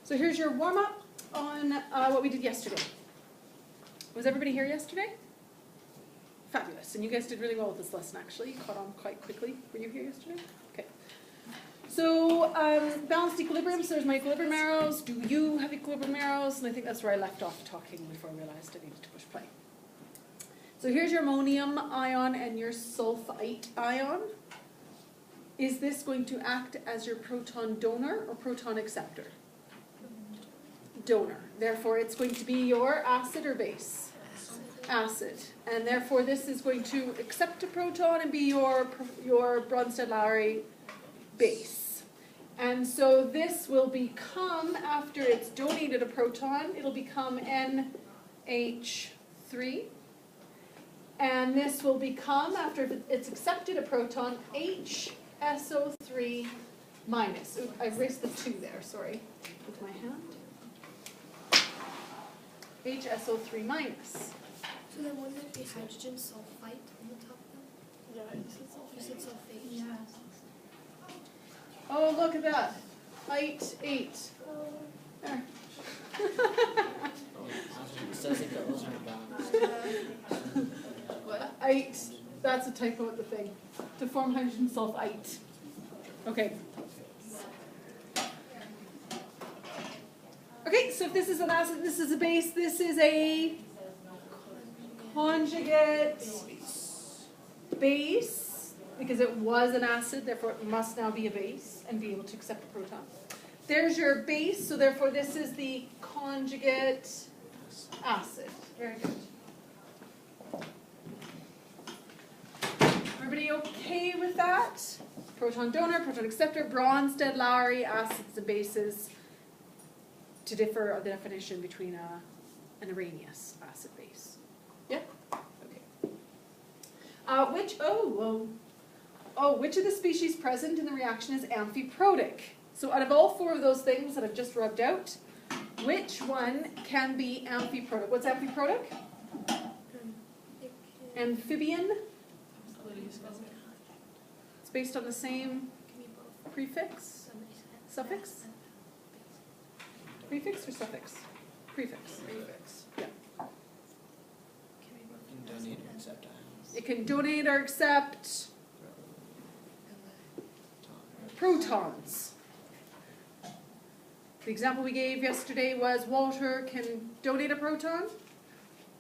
So here's your warm-up on what we did yesterday. Was everybody here yesterday? Fabulous. And you guys did really well with this lesson, actually. You caught on quite quickly. Were you here yesterday? Okay. So balanced equilibrium. So there's my equilibrium arrows. Do you have equilibrium arrows? And I think that's where I left off talking before I realized I needed to push play. So here's your ammonium ion and your sulfite ion. Is this going to act as your proton donor or proton acceptor? Donor. Therefore, it's going to be your acid or base? Acid. And therefore, this is going to accept a proton and be your Bronsted-Lowry base. And so this will become, after it's donated a proton, it'll become NH3. And this will become, after it's accepted a proton, HSO3 minus. Ooh, I erased the 2 there, sorry, with my hand. HSO3 minus. So then wouldn't it be hydrogen sulfite on the top then? Yeah, you said sulfate. You said sulfate. Yeah. Oh, look at that. Height 8. There. It says it goes in balance. What? 8. That's a typo at the thing. To form hydrogen sulfite. Okay. Okay, so if this is an acid, this is a base, this is a conjugate base, because it was an acid, therefore it must now be a base and be able to accept a proton. There's your base, so therefore this is the conjugate acid. Very good. Everybody okay with that? Proton donor, proton acceptor, Bronsted-Lowry, acids and bases. To differ the definition between an Arrhenius acid base. Yeah? Okay. Which of the species present in the reaction is amphiprotic? So out of all 4 of those things that I've just rubbed out, which one can be amphiprotic? What's amphiprotic? Amphibian? It's based on the same prefix? Suffix? Prefix or suffix? Prefix. Prefix. Yeah. And donate or accept ions. It can donate or accept protons. The example we gave yesterday was water can donate a proton,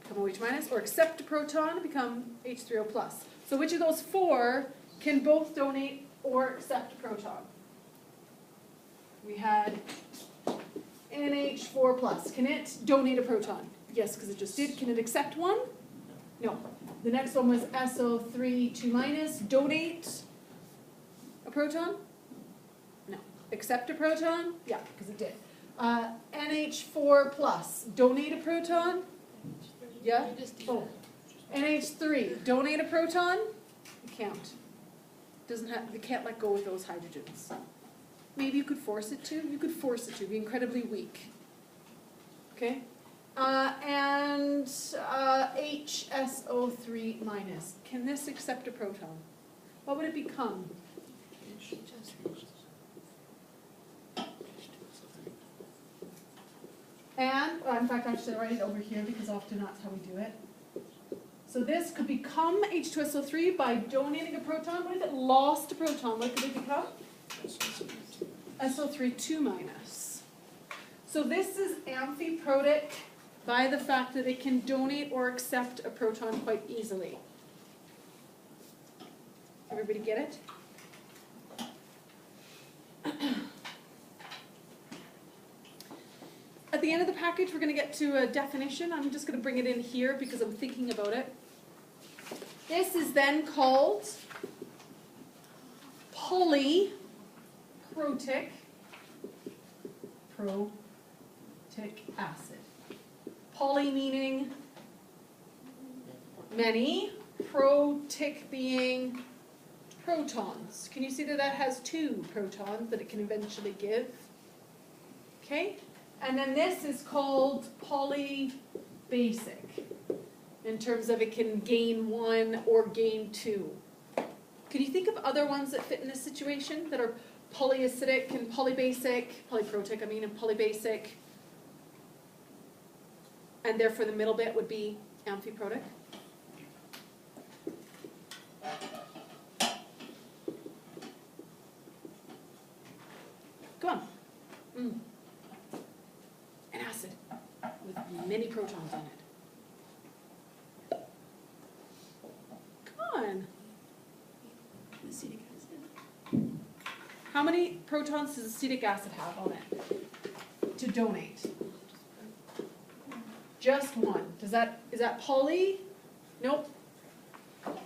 become OH minus, or accept a proton, become H3O plus. So which of those 4 can both donate or accept a proton? We had NH4 plus. Can it donate a proton? Yes, because it just did. Can it accept one? No. The next one was SO3 2 minus. Donate a proton? No. Accept a proton? Yeah, because it did. NH4 plus. Donate a proton? Yeah? Oh. NH3. Donate a proton? You can't. Doesn't have. They can't let go of those hydrogens. Maybe you could force it to. You could force it to. Be incredibly weak. Okay? And HSO3 minus. Can this accept a proton? What would it become? And, in fact, actually, I write it over here because often that's how we do it. So this could become H2SO3 by donating a proton. What if it lost a proton? What could it become? SO3 2 minus. So this is amphiprotic by the fact that it can donate or accept a proton quite easily. Everybody get it? At the end of the package, we're going to get to a definition. I'm just going to bring it in here because I'm thinking about it. This is then called polyprotic acid. Poly meaning many, protic being protons. Can you see that that has 2 protons that it can eventually give? Okay? And then this is called polybasic in terms of it can gain 1 or gain 2. Can you think of other ones that fit in this situation that are polyacidic and polybasic, polyprotic I mean, and polybasic. And therefore the middle bit would be amphiprotic. Come on. An acid with many protons in it. Come on. Acetic acid. How many protons does acetic acid have on it to donate? Just one. Is that poly? Nope. Come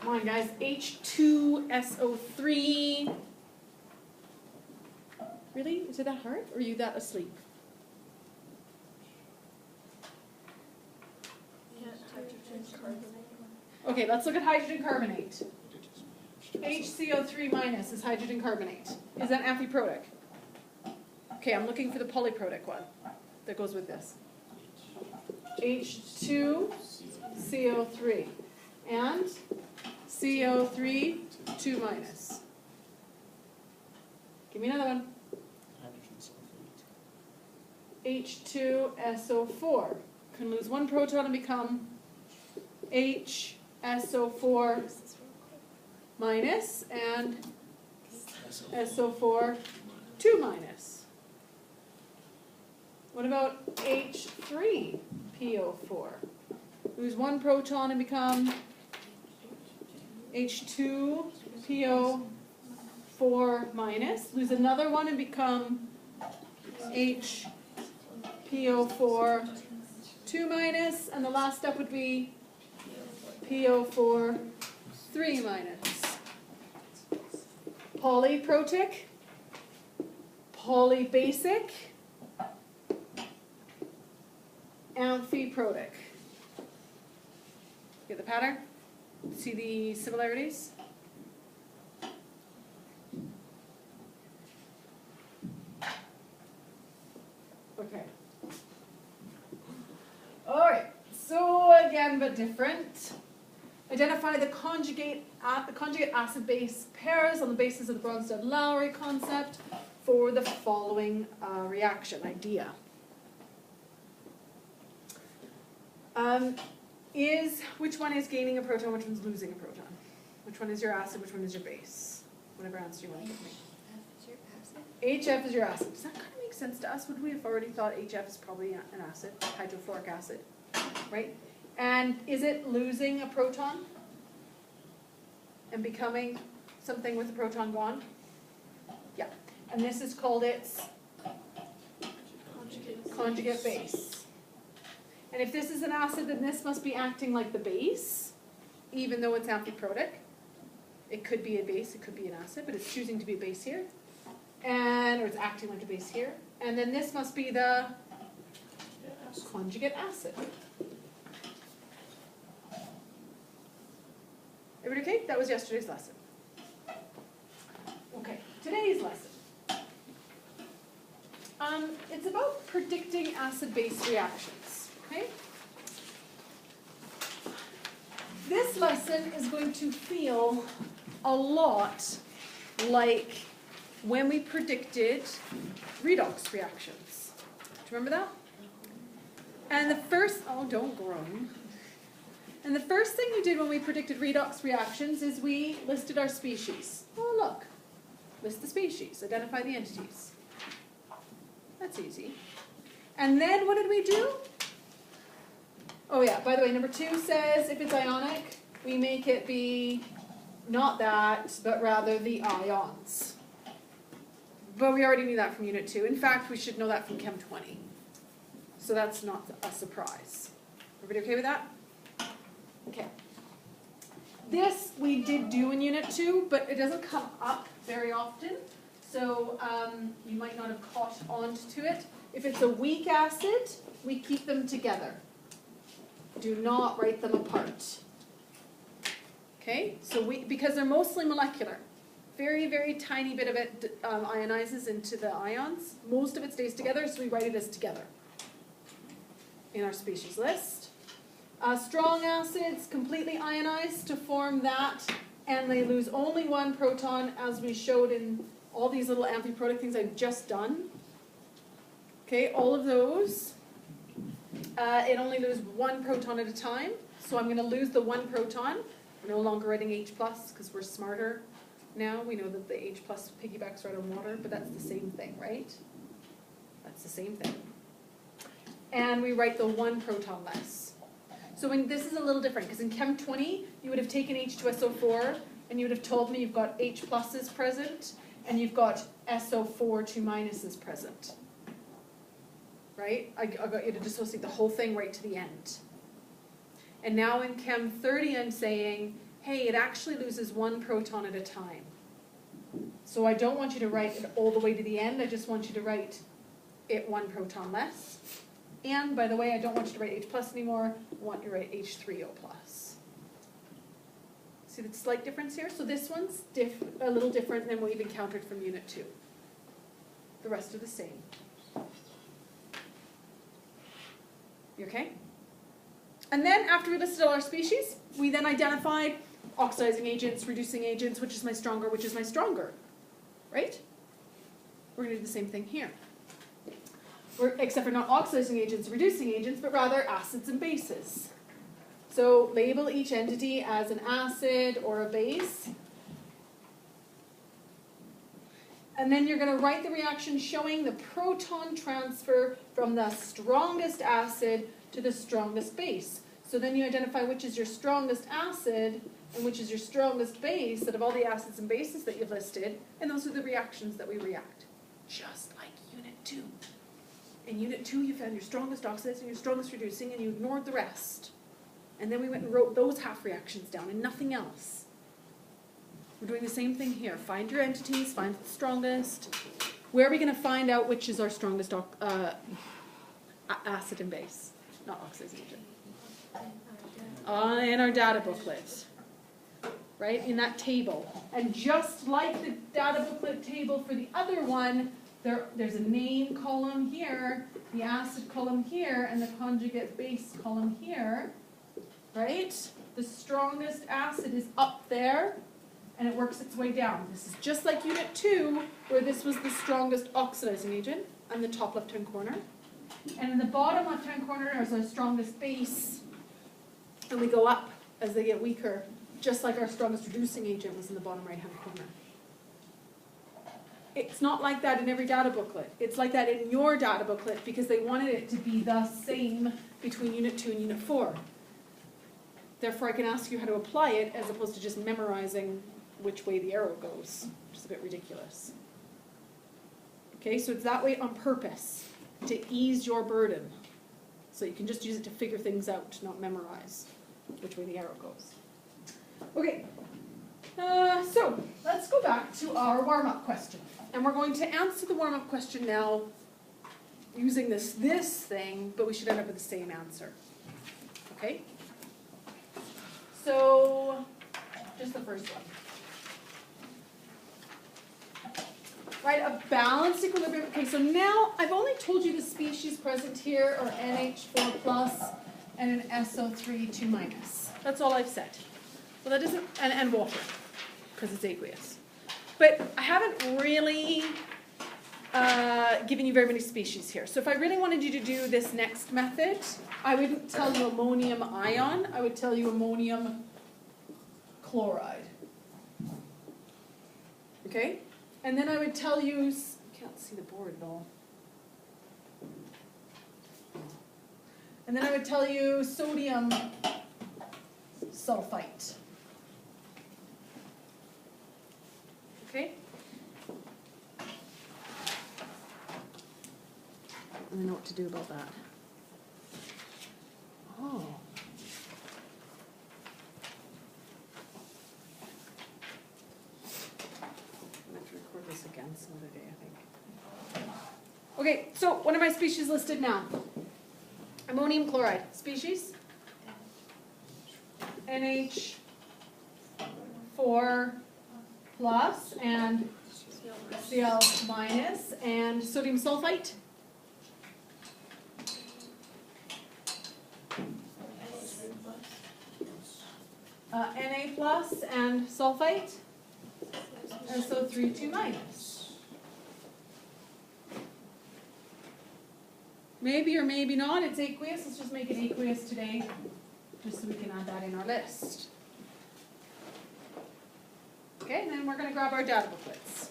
on, guys. H2SO3. Really? Is it that hard? Or are you that asleep? Yeah, hydrogen carbonate. Okay, let's look at hydrogen carbonate. HCO3 minus is hydrogen carbonate. Is that amphiprotic? Okay, I'm looking for the polyprotic one that goes with this. H2CO3 and CO3 2 minus. Give me another one. Hydrogen sulfate. H2SO4. Can lose one proton and become HSO4 minus and SO4 2 minus. What about H3PO4? Lose one proton and become H2PO4 minus. Lose another one and become HPO4 2 minus. And the last step would be PO4 3 minus. Polyprotic, polybasic, amphiprotic. Get the pattern? See the similarities? Okay. All right. So again, but different. Identify the conjugate acid-base pairs on the basis of the Bronsted-Lowry concept for the following reaction idea. Which one is gaining a proton, which one's losing a proton? Which one is your acid, which one is your base? Whatever answer you want to give me. HF is your acid. Does that kind of make sense to us? Would we have already thought HF is probably an acid, hydrofluoric acid, right? And is it losing a proton and becoming something with the proton gone? Yeah. And this is called its conjugate base. And if this is an acid, then this must be acting like the base, even though it's amphiprotic. It could be a base, it could be an acid, but it's choosing to be a base here. Or it's acting like a base here. And then this must be the conjugate acid. Everybody okay? That was yesterday's lesson. Okay, today's lesson. It's about predicting acid-base reactions, okay? This lesson is going to feel a lot like when we predicted redox reactions. Do you remember that? And the first, oh, don't groan. And the first thing we did when we predicted redox reactions is we listed our species. Oh, look. List the species. Identify the entities. That's easy. And then what did we do? Oh yeah, by the way, number 2 says if it's ionic, we make it be not that, but rather the ions. But we already knew that from Unit 2. In fact, we should know that from Chem 20. So that's not a surprise. Everybody okay with that? Okay. This we did do in Unit 2, but it doesn't come up very often. So you might not have caught on to it. If it's a weak acid, we keep them together. Do not write them apart. Okay? So because they're mostly molecular. Very, very tiny bit of it ionizes into the ions. Most of it stays together, so we write it as together in our species list. Strong acids completely ionize to form that and they lose only one proton, as we showed in all these little amphiprotic things I've just done. Okay, all of those, it only loses one proton at a time, so I'm going to lose the one proton. We're no longer writing H+, because we're smarter now. We know that the H+ piggybacks right on water, but that's the same thing, right? That's the same thing. And we write the one proton less. So this is a little different, because in Chem 20, you would have taken H2SO4, and you would have told me you've got H pluses present, and you've got SO4 2 minuses present. Right? I got you to dissociate the whole thing right to the end. And now in Chem 30, I'm saying, hey, it actually loses one proton at a time. So I don't want you to write it all the way to the end, I just want you to write it one proton less. And, by the way, I don't want you to write H+ anymore, I want you to write H3O+. See the slight difference here? So this one's a little different than what we've encountered from Unit 2. The rest are the same. You okay? And then, after we listed all our species, we then identified oxidizing agents, reducing agents, which is my stronger, which is my stronger. Right? We're going to do the same thing here. Except for not oxidizing agents, reducing agents, but rather acids and bases. So label each entity as an acid or a base. And then you're going to write the reaction showing the proton transfer from the strongest acid to the strongest base. So then you identify which is your strongest acid and which is your strongest base out of all the acids and bases that you've listed, and those are the reactions that we react. Just like Unit 2. In Unit 2, you found your strongest oxidizing, your strongest reducing, and you ignored the rest. And then we went and wrote those half reactions down and nothing else. We're doing the same thing here. Find your entities, find the strongest. Where are we going to find out which is our strongest acid and base? Not oxidizing agent. In our data booklet. Right? In that table. And just like the data booklet table for the other one, there's a name column here, the acid column here, and the conjugate base column here. Right? The strongest acid is up there, and it works its way down. This is just like Unit 2, where this was the strongest oxidizing agent on the top left-hand corner. And in the bottom left-hand corner is our strongest base, and we go up as they get weaker, just like our strongest reducing agent was in the bottom right-hand corner. It's not like that in every data booklet. It's like that in your data booklet because they wanted it to be the same between Unit 2 and Unit 4. Therefore, I can ask you how to apply it as opposed to just memorizing which way the arrow goes, which is a bit ridiculous. Okay, so it's that way on purpose, to ease your burden. So you can just use it to figure things out, not memorize which way the arrow goes. Okay, so let's go back to our warm-up question. And we're going to answer the warm-up question now using this thing, but we should end up with the same answer. Okay? So, just the first one. Right, a balanced equilibrium. Okay, so now I've only told you the species present here are NH4 plus and an SO3 2 minus. That's all I've said. Well, that doesn't, and water, because it's aqueous. But I haven't really given you very many species here. So if I really wanted you to do this next method, I wouldn't tell you ammonium ion, I would tell you ammonium chloride. Okay? And then I would tell you, I can't see the board at all. And then I would tell you sodium sulfite. Okay? I know what to do about that. Oh. I'm going to record this again some other day, I think. Okay, so what are my species listed now? Ammonium chloride. Species? NH4 plus and Cl minus, and sodium sulfite? Na plus and sulfite, SO3 2 minus. Maybe or maybe not, it's aqueous. Let's just make it aqueous today, just so we can add that in our list. Okay, and then we're going to grab our data booklets.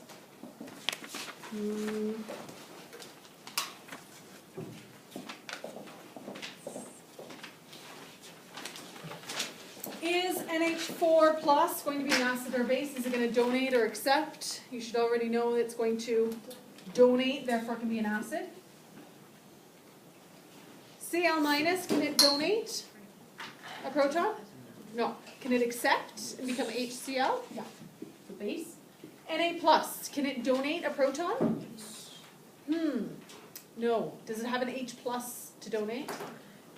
Is NH4 plus going to be an acid or a base? Is it going to donate or accept? You should already know it's going to donate, therefore it can be an acid. Cl minus, can it donate a proton? No. Can it accept and become HCl? Yeah. The base. Na plus, can it donate a proton? No. Does it have an H plus to donate?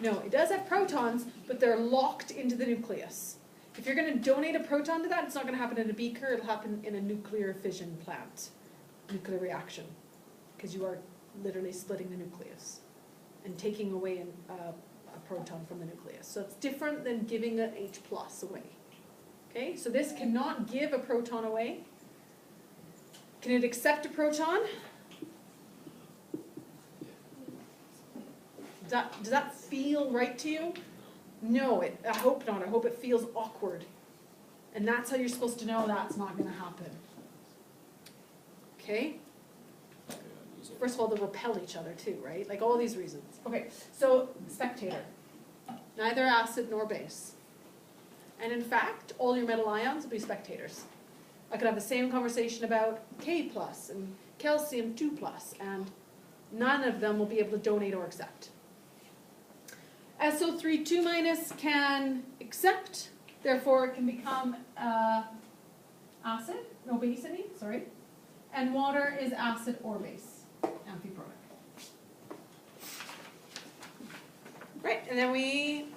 No. It does have protons, but they're locked into the nucleus. If you're going to donate a proton to that, it's not going to happen in a beaker, it'll happen in a nuclear fission plant, nuclear reaction, because you are literally splitting the nucleus and taking away a proton from the nucleus. So it's different than giving an H plus away. Okay, so this cannot give a proton away. Can it accept a proton? Does that feel right to you? No, I hope not. I hope it feels awkward. And that's how you're supposed to know that's not going to happen. Okay? First of all, they'll repel each other too, right? Like all these reasons. Okay, so spectator. Neither acid nor base. And in fact, all your metal ions will be spectators. I could have the same conversation about K plus and calcium 2 plus, and none of them will be able to donate or accept. SO3 2 minus can accept, therefore it can become acid, no base in it, sorry. And water is acid or base, amphiprotic. Right, and then we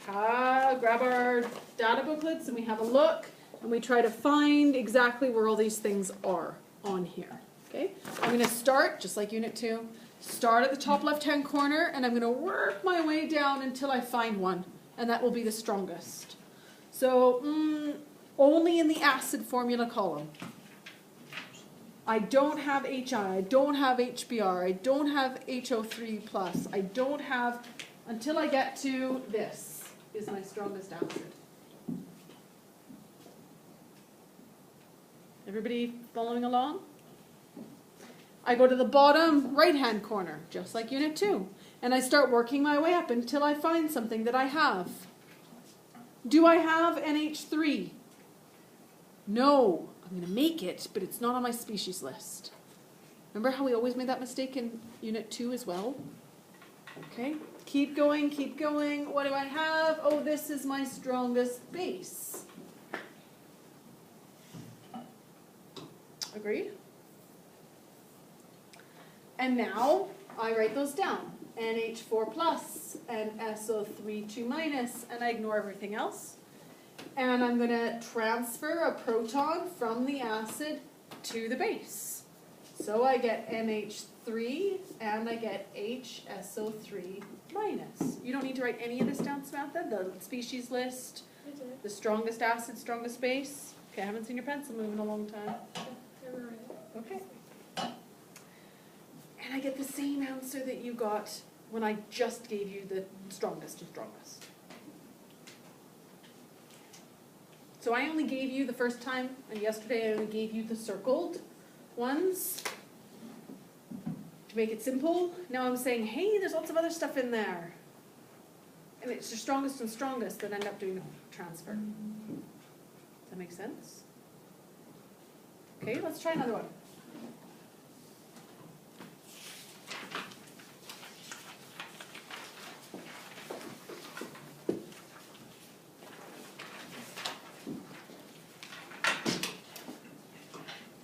grab our data booklets and we have a look and we try to find exactly where all these things are on here. Okay, I'm going to start, just like Unit 2, start at the top left-hand corner and I'm going to work my way down until I find one, and that will be the strongest. So, only in the acid formula column. I don't have HI, I don't have HBr, I don't have HO3 plus, I don't have, until I get to this is my strongest acid. Everybody following along? I go to the bottom right-hand corner, just like Unit 2, and I start working my way up until I find something that I have. Do I have NH3? No. I'm going to make it, but it's not on my species list. Remember how we always made that mistake in Unit 2 as well? Okay, keep going, keep going. What do I have? Oh, this is my strongest base. Agreed? And now I write those down. NH4 plus and SO3 2 minus, and I ignore everything else. And I'm going to transfer a proton from the acid to the base. So I get NH3 and I get HSO3 minus. You don't need to write any of this down, Samantha. The species list, the strongest acid, strongest base. Okay, I haven't seen your pencil move in a long time. Okay. And I get the same answer that you got when I just gave you the strongest and strongest. So I only gave you the first time, and yesterday I only gave you the circled ones to make it simple. Now I'm saying, hey, there's lots of other stuff in there. And it's your strongest and strongest that end up doing the transfer. Does that make sense? Okay, let's try another one.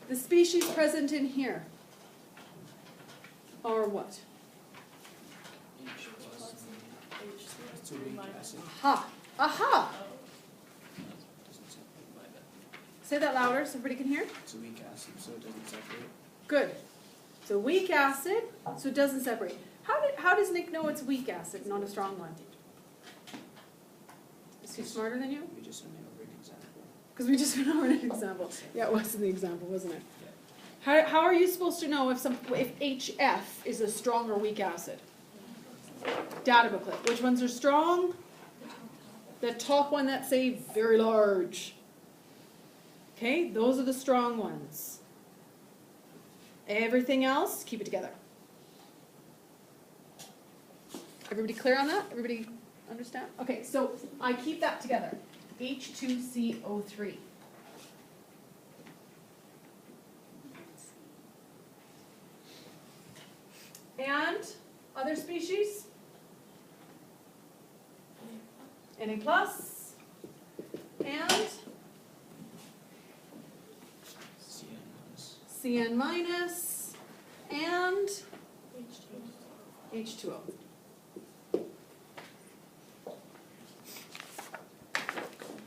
The species present in here are what? H plus it's a weak acid. Aha! Aha! Doesn't separate by that. Say that louder so everybody can hear. It's a weak acid, so it doesn't separate. Good. So weak acid, so it doesn't separate. How does Nick know it's weak acid, not a strong one? Is he smarter than you? We just don't have a breaking Because we just went over an example. Yeah, it was in the example, wasn't it? Yeah. How are you supposed to know if HF is a strong or weak acid? Data booklet. Which ones are strong? The top one that say very large. Okay, those are the strong ones. Everything else, keep it together. Everybody clear on that? Everybody understand? Okay, so I keep that together. H2CO3. And other species? Na plus. And CN minus. Cn minus. And H2O.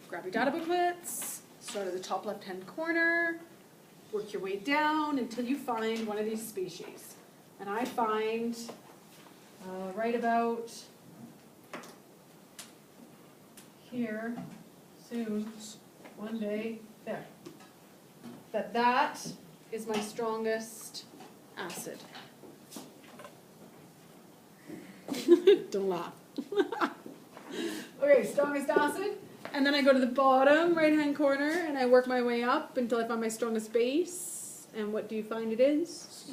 Grab your data booklets, start at the top left-hand corner, work your way down until you find one of these species. And I find right about here, soon, one day, there, that is my strongest acid. Don't laugh. Okay, strongest acid. And then I go to the bottom right-hand corner and I work my way up until I find my strongest base. And what do you find it is?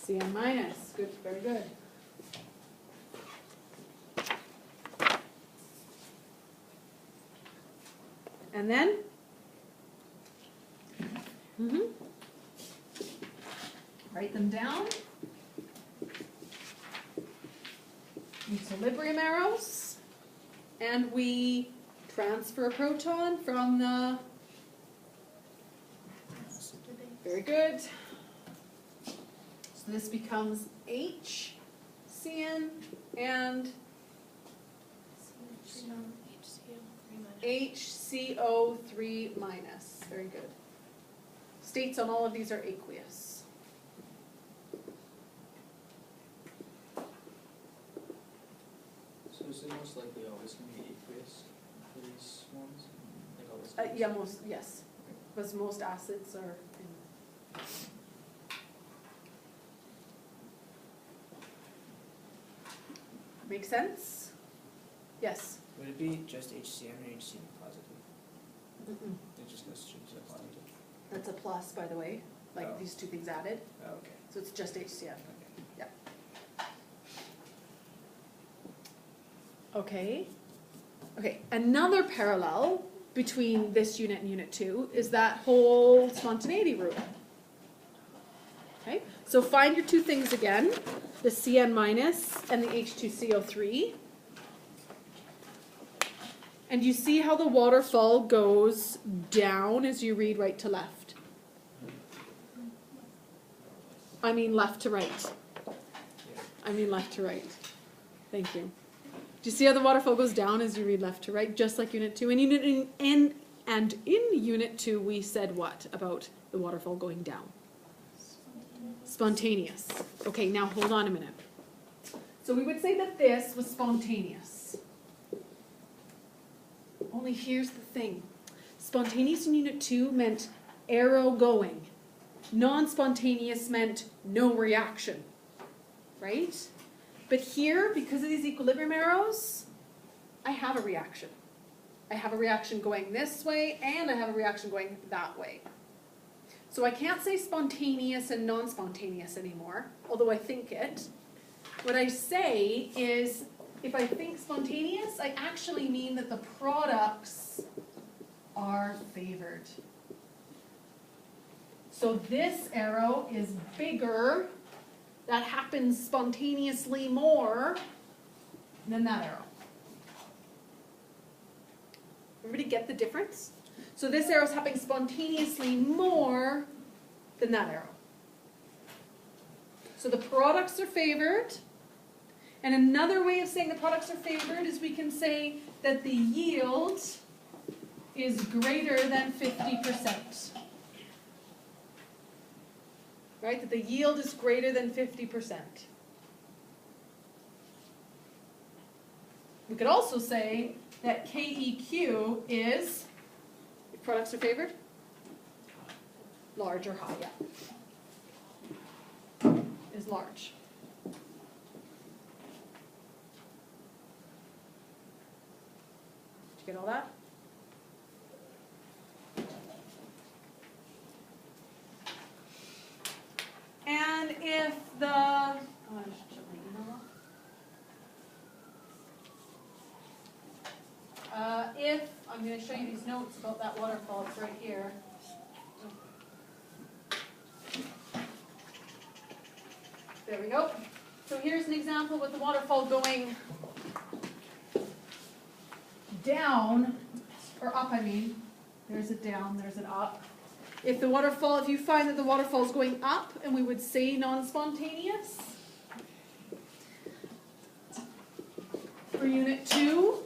Cn minus. Good, very good. And then? Write them down. Equilibrium arrows. And we transfer a proton from the, very good. So this becomes H, Cn, and HCO3 minus. Very good. States on all of these are aqueous. So is it most likely always going to be aqueous for these ones? Like always? Yeah, yes. Because most acids are in. Make sense? Yes. Would it be just HCN or HCN positive? Mm-mm. It just goes straight to the positive. That's a plus, by the way. Like Oh. these two things added. Oh, okay. So it's just HCl. Okay. Okay. Okay, another parallel between this unit and unit 2 is that whole spontaneity rule. Okay, so find your two things again, the Cn minus and the H2CO3. And you see how the waterfall goes down as you read right to left? I mean left to right. I mean left to right. Thank you. Do you see how the waterfall goes down as you read left to right, just like Unit 2? In Unit 2, we said what about the waterfall going down? Spontaneous. Okay, now hold on a minute. So we would say that this was spontaneous. Only here's the thing. Spontaneous in Unit 2 meant arrow going. Non-spontaneous meant no reaction. Right? But here, because of these equilibrium arrows, I have a reaction. I have a reaction going this way, and I have a reaction going that way. So I can't say spontaneous and non-spontaneous anymore, although I think it. What I say is, if I think spontaneous, I actually mean that the products are favored. So this arrow is bigger. That happens spontaneously more than that arrow. Everybody get the difference? So this arrow is happening spontaneously more than that arrow. So the products are favored. And another way of saying the products are favored is we can say that the yield is greater than 50%. Right? That the yield is greater than 50%. We could also say that KEQ is Products are favored? Large or high, yeah. Is large. Did you get all that? And if the, oh, I should shut my email off. If, I'm gonna show you these notes about that waterfall, it's right here. There we go. So here's an example with the waterfall going down, or up I mean. There's it down, there's it up. If the waterfall, if you find that the waterfall is going up, and we would say non-spontaneous. For unit 2,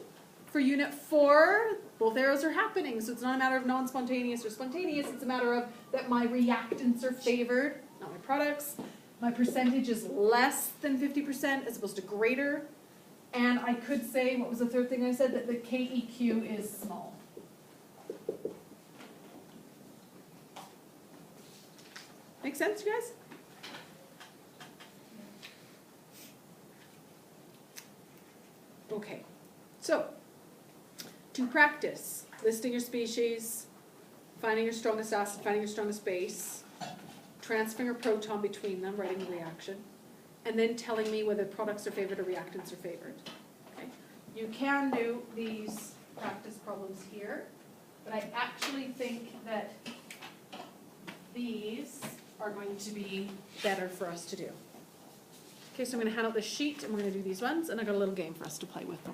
for unit 4, both arrows are happening, so it's not a matter of non-spontaneous or spontaneous, it's a matter of that my reactants are favored, not my products. My percentage is less than 50% as opposed to greater. And I could say, what was the third thing I said? That the KEQ is small. Make sense, you guys? Okay, so to practice listing your species, finding your strongest acid, finding your strongest base, transferring a proton between them, writing the reaction, and then telling me whether products are favored or reactants are favored. Okay? You can do these practice problems here, but I actually think that these are going to be better for us to do. Okay, so I'm going to hand out this sheet and we're going to do these ones, and I've got a little game for us to play with them.